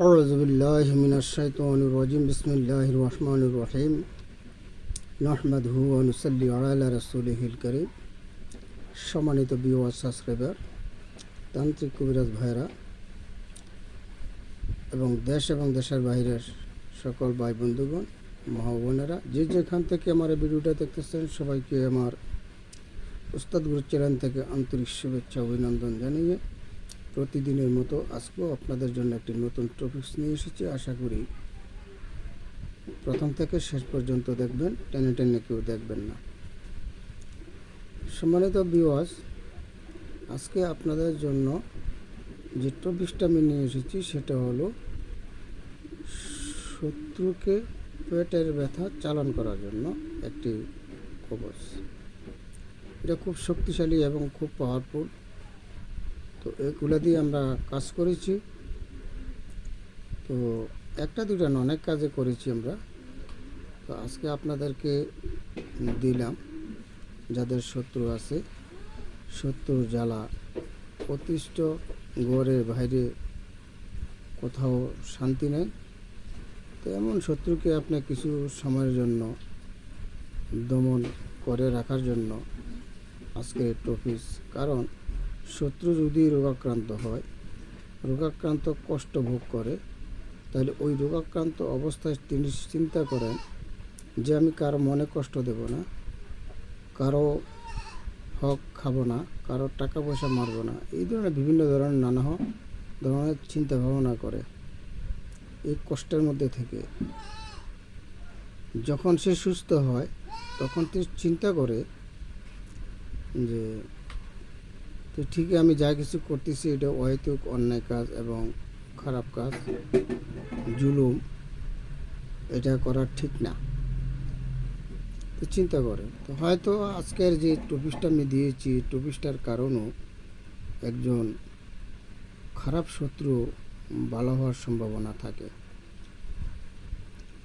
أعوذ بالله من الشيطان الرجيم بسم الله الرحمن الرحيم نحمده ونصلي على رسوله الكريم সম্মানিত viewer subscriber তান্ত্রিক কবিরাজ ভাইরা এবং দেশ এবং দেশের বাইরের সকল ভাই বন্ধুগণ মা বোনেরা যে যেখান থেকে আমার ভিডিওটা দেখতেছেন সবাইকে আমার উস্তাদ গুরু চ্যানেল থেকে আন্তরিক শুভেচ্ছা অভিনন্দন জানিয়ে প্রতিদিনের মতো আজকেও আপনাদের জন্য একটি নতুন টপিকস নিয়ে এসেছি। আশা করি প্রথম থেকে শেষ পর্যন্ত দেখবেন, টেনে টেনে কেউ দেখবেন না। সম্মানিত ভিউয়ার্স, আজকে আপনাদের জন্য যে টপিকসটা আমি নিয়ে এসেছি সেটা হলো শত্রুকে পেটের ব্যথা চালান করার জন্য একটি কবচ। এটা খুব শক্তিশালী এবং খুব পাওয়ারফুল। তো এগুলো দিয়ে আমরা কাজ করেছি, তো একটা দুটা না, অনেক কাজে করেছি আমরা। তো আজকে আপনাদেরকে দিলাম যাদের শত্রু আছে, শত্রুর জ্বালা অতিষ্ঠ, ঘরে বাইরে কোথাও শান্তি নেই, তো এমন শত্রুকে আপনি কিছু সময়ের জন্য দমন করে রাখার জন্য আজকের এই টপিকস। কারণ শত্রু যদি রোগাক্রান্ত হয়, রোগাক্রান্ত কষ্ট ভোগ করে, তাহলে ওই রোগাক্রান্ত অবস্থায় তিনি চিন্তা করেন যে আমি কারো মনে কষ্ট দেব না, কারো হক খাবো না, কারো টাকা পয়সা মারব না, এই ধরনের বিভিন্ন ধরনের নানা ধরনের চিন্তা ভাবনা করে। এই কষ্টের মধ্যে থেকে যখন সে সুস্থ হয় তখন সে চিন্তা করে যে তো ঠিকই আমি যা কিছু করতেছি এটা অহেতুক অন্যায় কাজ এবং খারাপ কাজ, জুলুম, এটা করা ঠিক না। তো চিন্তা করে, তো হয়তো আজকের যে টপিকসটা আমি দিয়েছি, টপিকসটার কারণও একজন খারাপ শত্রু ভালো হওয়ার সম্ভাবনা থাকে।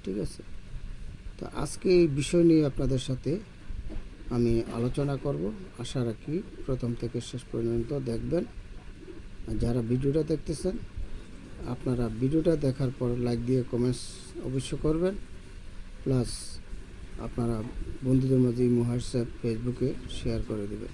ঠিক আছে, তো আজকে এই বিষয় নিয়ে আপনাদের সাথে আমি আলোচনা করব। আশা রাখি প্রথম থেকে শেষ পর্যন্ত দেখবেন। যারা ভিডিওটা দেখতেছেন আপনারা ভিডিওটা দেখার পর লাইক দিয়ে কমেন্টস অবশ্য করবেন, প্লাস আপনারা বন্ধুদের মাঝে হোয়াটসঅ্যাপ, ফেসবুকে শেয়ার করে দেবেন।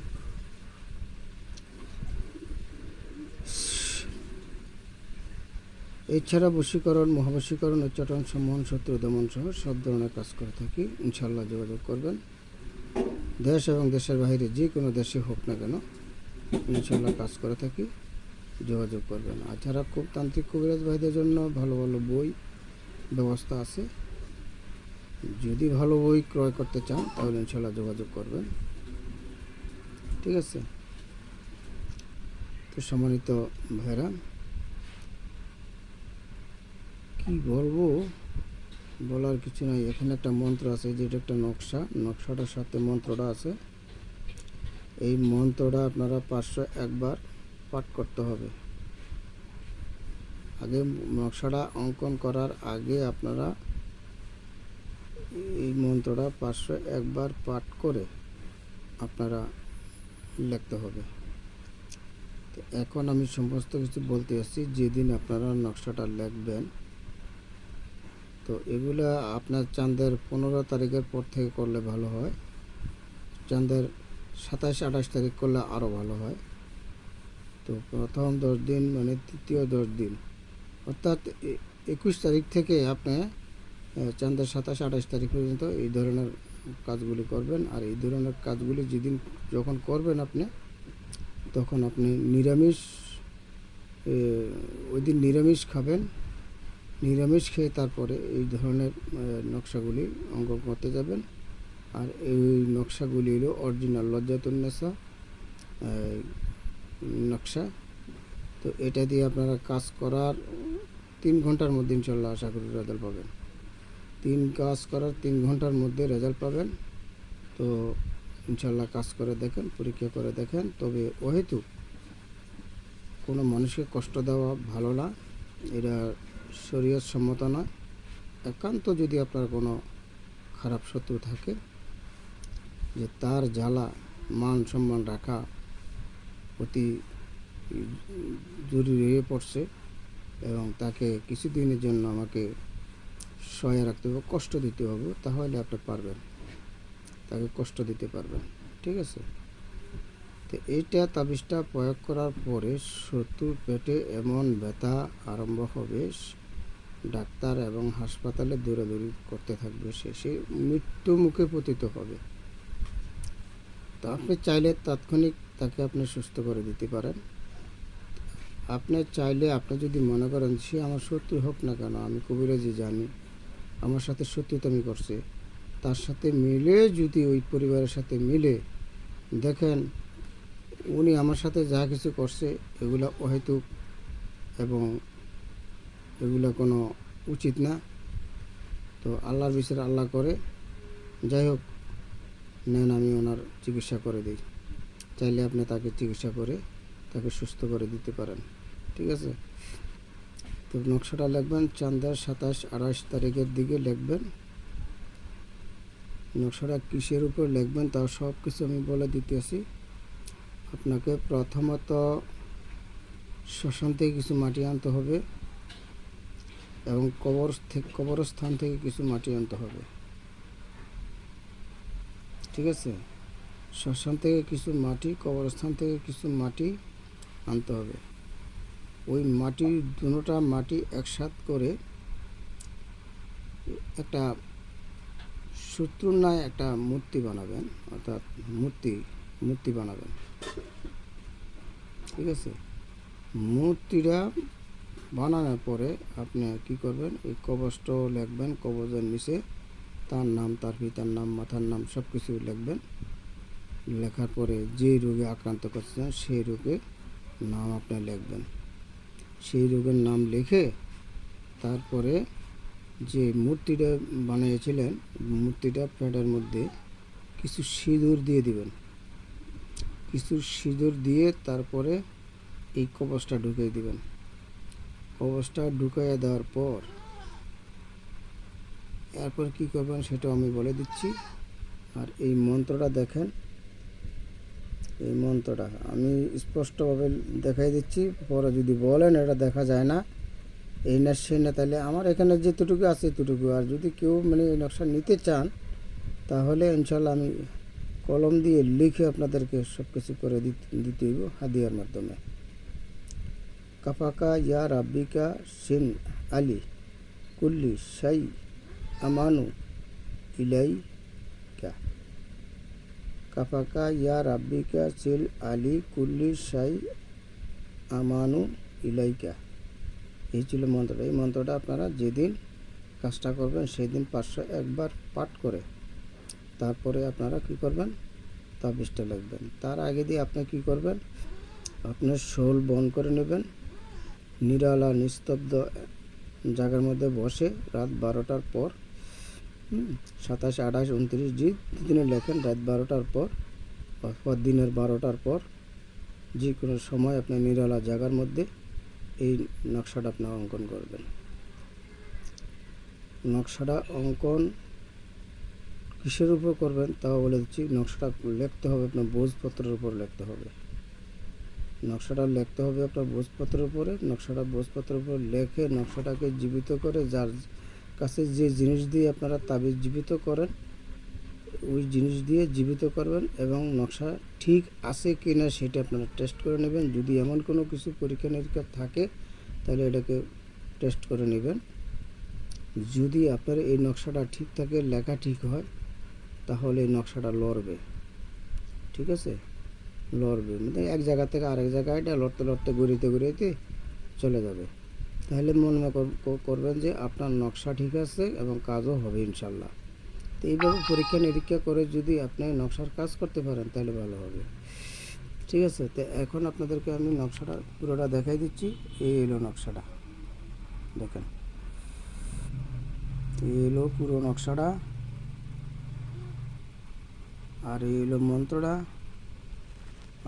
এছাড়া বশীকরণ, মহাবশীকরণ, উচ্চাটন, সম্মোহন, শত্রু দমন সহ সব ধরনের কাজ করে থাকি। ইনশাল্লাহ যোগাযোগ করবেন। দেশ এবং দেশের বাইরে যে কোনো দেশে হোক না কেন ইনশাল্লাহ কাজ করে থাকি, যোগাযোগ করবেন। আর যারা খুব তান্ত্রিক কবিরাজ ভাইদের জন্য ভালো ভালো বই ব্যবস্থা আছে, যদি ভালো বই ক্রয় করতে চান তাহলে ইনশাল্লাহ যোগাযোগ করবেন। ঠিক আছে, তো সম্মানিত ভাইরা, কি বলবো, বলার কিছু নাই। এখানে একটা মন্ত্র আছে, যেটা একটা নকশাটার সাথে মন্ত্রটা আছে। এই মন্ত্রটা আপনারা 501 বার পাঠ করতে হবে। আগে নকশাটা অঙ্কন করার আগে আপনারা এই মন্ত্রটা 501 বার পাঠ করে আপনারা লিখতে হবে। তো এখন আমি সমস্ত কিছু বলতে আসছি। যেদিন আপনারা নকশাটা লিখবেন, তো এগুলা আপনার চাঁদের 15 তারিখের পর থেকে করলে ভালো হয়। চাঁদের 27-28 তারিখ করলে আরও ভালো হয়। তো প্রথম 10 দিন মানে তৃতীয় 10 দিন, অর্থাৎ 21 তারিখ থেকে আপনি চাঁদের 27-28 তারিখ পর্যন্ত এই ধরনের কাজগুলি করবেন। আর এই ধরনের কাজগুলি যেদিন যখন করবেন আপনি, তখন আপনি নিরামিষ, ওই দিন নিরামিষ খাবেন। নিরামিষ খেয়ে তারপরে এই ধরনের নকশাগুলি অঙ্কন করতে যাবেন। আর এই নকশাগুলি হলো অরিজিনাল লজ্জাতুন্নেসা নকশা। তো এটা দিয়ে আপনারা কাজ করার 3 ঘন্টার মধ্যে ইনশাল্লাহ আশা করি রেজাল্ট পাবেন। কাজ করার 3 ঘন্টার মধ্যে রেজাল্ট পাবেন। তো ইনশাল্লাহ কাজ করে দেখেন, পরীক্ষা করে দেখেন। তবে অহেতুক কোনো মানুষকে কষ্ট দেওয়া ভালো না, এটা শরীয়ত সম্মত নয়। একান্ত যদি আপনার কোনো খারাপ শত্রু থাকে, যে তার জ্বালা মান সম্মান রাখা অতি জরুরি হয়ে পড়ছে, এবং তাকে কিছুদিনের জন্য আমাকে সহায় রাখতে হবে, কষ্ট দিতে হবে, তাহলে আপনি পারবেন, তাকে কষ্ট দিতে পারবেন। ঠিক আছে? তো এইটা তাবিজটা প্রয়োগ করার পরে শত্রুর পেটে এমন ব্যথা আরম্ভ হবে, ডাক্তার এবং হাসপাতালে দৌড়াদৌড়ি করতে থাকবে, সে মৃত্যু মুখে পতিত হবে। তো আপনি চাইলে তাৎক্ষণিক তাকে আপনি সুস্থ করে দিতে পারেন। আপনি চাইলে, আপনি যদি মনে করেন সে আমার শত্রু হোক না কেন, আমি কবিরাজি জানি, আমার সাথে শত্রুতামি করছে, তার সাথে মিলে যদি ওই পরিবারের সাথে মিলে দেখেন উনি আমার সাথে যা কিছু করছে এগুলো অহেতুক এবং এগুলো কোনো উচিত না, তো আল্লাহর বিচার আল্লাহ করে, যাই হোক নেন আমি ওনার চিকিৎসা করে দিই। চাইলে আপনি তাকে চিকিৎসা করে তাকে সুস্থ করে দিতে পারেন। ঠিক আছে? তো নকশাটা লিখবেন, চাঁদের 27-28 তারিখের দিকে লিখবেন। নকশাটা কিসের উপর লিখবেন তাও সব কিছু আমি বলে দিতেছি। আপনাকে প্রথমত শ্মশান থেকে কিছু মাটি আনতে হবে এবং কবরস্থান থেকে কিছু মাটি আনতে হবে। ঠিক আছে? শ্মশান থেকে কিছু মাটি, কবরস্থান থেকে কিছু মাটি আনতে হবে। ওই মাটির দুটোটা মাটি একসাথে করে একটা শত্রুর ন্যায় একটা মূর্তি বানাবেন, অর্থাৎ মূর্তি বানাবেন। ঠিক আছে? মূর্তিটা বানানোর পরে আপনি কি করবেন, এই কবচটাও লিখবেন, কবচের নিচে তার নাম, তার পিতার নাম, মাথার নাম সব কিছু লিখবেন। লেখার পরে যে রোগে আক্রান্ত করছেন সেই রোগের নাম আপনি লিখবেন। সেই রোগের নাম লিখে তারপরে যে মূর্তিটা বানিয়েছিলেন মূর্তিটা প্যাডের মধ্যে কিছু সিঁদুর দিয়ে দিবেন। কিছু সিঁদুর দিয়ে তারপরে এই কবচটা ঢুকিয়ে দিবেন। কবচটা ঢুকিয়ে দেওয়ার পর এরপর কি করবেন সেটা আমি বলে দিচ্ছি। আর এই মন্ত্রটা দেখেন, এই মন্ত্রটা আমি স্পষ্টভাবে দেখাই দিচ্ছি, পরে যদি বলেন এটা দেখা যায় না, এই না সে না, তাহলে আমার এখানে যেতটুকু আছে এতটুকু। আর যদি কেউ মানে এই নকশা নিতে চান তাহলে ইনশাল্লাহ আমি কলম দিয়ে লিখে আপনাদেরকে সব কিছু করে দিতে হইব হাদিয়ার মাধ্যমে। কাফাকা ইয়া রাব্বিকা সিন আলী কুল্লি শাই আমানু ইলাইকা। কাফাকা ইয়া রাব্বিকা সিল আলী কুল্লি শাই আমানু ইলাইকা। এই ছিল মন্ত্রটা। এই মন্ত্রটা আপনারা যেদিন কাজটা করবেন সেদিন 501 বার পাঠ করে তারপরে আপনারা কি করবেন, তাবিজটা লিখবেন। তার আগে দিয়ে আপনি কি করবেন, আপনার শোল বন্ধ করে নেবেন, নিরালা নিস্তব্ধ জায়গার মধ্যে বসে রাত 12টার পর, 27, 28, 29 দিনে লেখেন, রাত 12টার পর অথবা দিনের 12টার পর যে কোনো সময় আপনি নিরালা জায়গার মধ্যে এই নকশাটা আপনার অঙ্কন করবেন। নকশাটা অঙ্কন কিসের উপর করবেন তাও বলে দিচ্ছি। নকশাটা লিখতে হবে আপনার ভোজপত্রের উপর লিখতে হবে। নকশাটা লিখতে হবে আপনার ভোজপত্রের উপরে। নকশাটা ভোজপত্রের উপর লিখে নকশাটাকে জীবিত করে, যার কাছে যে জিনিস দিয়ে আপনারা তাবিজ জীবিত করেন ওই জিনিস দিয়ে জীবিত করবেন এবং নকশা ঠিক আছে কি না সেটা আপনারা টেস্ট করে নেবেন। যদি এমন কোনো কিছু পরীক্ষা নিরীক্ষা থাকে তাহলে এটাকে টেস্ট করে নেবেন। যদি আপনার এই নকশাটা ঠিক থাকে, লেখা ঠিক হয়, তাহলে এই নকশাটা লড়বে। ঠিক আছে? লড়বে মানে এক জায়গা থেকে আরেক জায়গায় এটা লড়তে লড়তে ঘুরিতে চলে যাবে। তাহলে মনে করবেন যে আপনার নকশা ঠিক আছে এবং কাজও হবে ইনশাল্লাহ। তো এইভাবে পরীক্ষা নিরীক্ষা করে যদি আপনি নকশার কাজ করতে পারেন তাহলে ভালো হবে। ঠিক আছে? তো এখন আপনাদেরকে আমি নকশাটা পুরোটা দেখাই দিচ্ছি। এই এলো নকশাটা, দেখেন এই এলো পুরো নকশাটা। আর এই এলো মন্ত্রটা।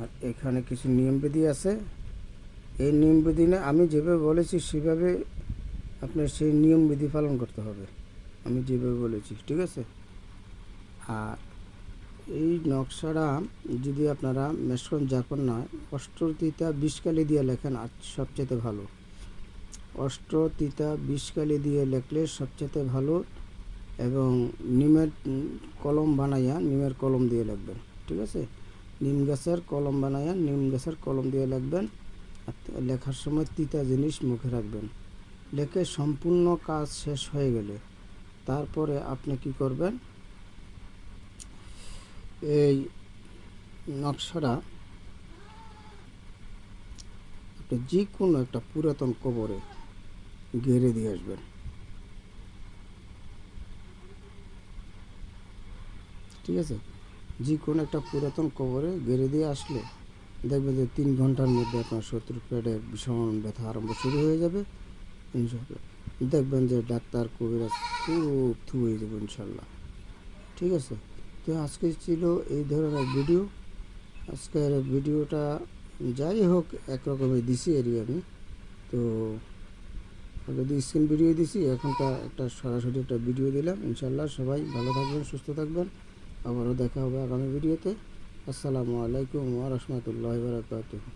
আর এখানে কিছু নিয়মবিধি আছে। এই নিয়মবিধি না আমি যেভাবে বলেছি সেভাবে আপনার সেই নিয়মবিধি পালন করতে হবে আমি যেভাবে বলেছি। ঠিক আছে? আর এই নকশাটা যদি আপনারা মেশকন জাকন না অষ্টরীতা 20 কালি দিয়ে লেখেন আর সবচেয়ে ভালো। অষ্ট তিতা বিষকালি দিয়ে লেখলে সবচেয়ে ভালো, এবং নিমের কলম বানাইয়া নিমের কলম দিয়ে লিখবেন। ঠিক আছে, নিম গাছের কলম বানাইয়া নিম গাছের কলম দিয়ে লিখবেন। আর লেখার সময় তিতা জিনিস মুখে রাখবেন। লেখে সম্পূর্ণ কাজ শেষ হয়ে গেলে তারপরে আপনি কি করবেন, এই নকশাটা আপনি যে কোনো একটা পুরাতন কবরে গেড়ে দিয়ে আসবেন। ঠিক আছে, যে কোনো একটা পুরাতন কবরে গেড়ে দিয়ে আসলে দেখবেন যে 3 ঘন্টার মধ্যে আপনার শত্রু পেটের ভীষণ ব্যথা আরম্ভ শুরু হয়ে যাবে ইনশাল্লাহ। দেখবেন যে ডাক্তার কবিরাজ খুব থুয়ে যাবে ইনশাল্লাহ। ঠিক আছে, তো আজকে ছিল এই ধরনের ভিডিও। আজকের ভিডিওটা যাই হোক একরকমই দিছি এরই আমি। তো যদি স্ক্রিন ভিডিও দিছি, এখনটা একটা সরাসরি একটা ভিডিও দিলাম। ইনশাল্লাহ সবাই ভালো থাকবেন, সুস্থ থাকবেন। আবারও দেখা হবে আগামী ভিডিওতে। আসসালামু আলাইকুম ওয়া রাহমাতুল্লাহি ওয়া বারাকাতুহু।